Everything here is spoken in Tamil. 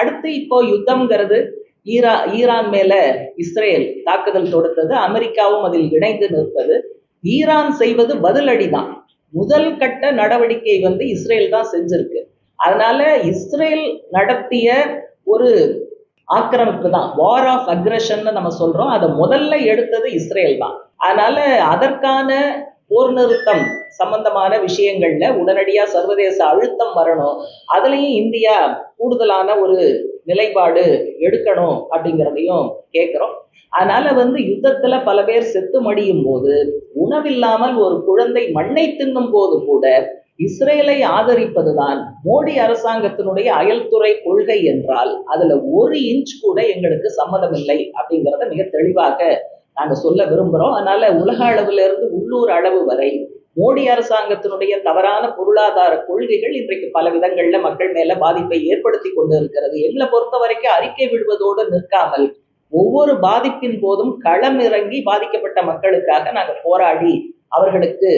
அடுத்து இப்போ யுத்தம்ங்கிறது ஈரான் மேல இஸ்ரேல் தாக்குதல் தொடுத்தது, அமெரிக்காவும் அதில் இணைந்து நிற்பது. ஈரான் செய்வது பதிலடிதான். முதல் கட்ட நடவடிக்கை இஸ்ரேல் தான் செஞ்சிருக்கு. அதனால இஸ்ரேல் நடத்திய ஒரு ஆக்கிரமிப்பு தான், வார் ஆஃப் அக்ரஷன் நம்ம சொல்றோம். அதை முதல்ல எடுத்தது இஸ்ரேல் தான். அதனால அதற்கான போர் நிறுத்தம் சம்பந்தமான விஷயங்கள்ல உடனடியா சர்வதேச அழுத்தம் வரணும். அதுலயும் இந்தியா கூடுதலான ஒரு நிலைப்பாடு எடுக்கணும் அப்படிங்கிறதையும் கேட்கிறோம். அதனால யுத்தத்துல பல பேர் செத்து மடியும் போது, உணவில்லாமல் ஒரு குழந்தை மண்ணை தின்னும் போது கூட இஸ்ரேலை ஆதரிப்பதுதான் மோடி அரசாங்கத்தினுடைய அயல்துறை கொள்கை என்றால் அதுல 1 இன்ச் கூட எங்களுக்கு சம்மதம் இல்லை அப்படிங்கிறத மிக தெளிவாக நாங்க சொல்ல விரும்புறோம். அதனால உலக அளவுல இருந்து உள்ளூர் அளவு வரை மோடி அரசாங்கத்தினுடைய தவறான பொருளாதார கொள்கைகள் இன்றைக்கு பல விதங்கள்ல மக்கள் மேல பாதிப்பை ஏற்படுத்தி கொண்டு இருக்கிறது. எங்களை பொறுத்த வரைக்கும் அறிக்கை விடுவதோடு நிற்காமல் ஒவ்வொரு பாதிப்பின் போதும் களம் இறங்கி பாதிக்கப்பட்ட மக்களுக்காக நாங்க போராடி அவர்களுக்கு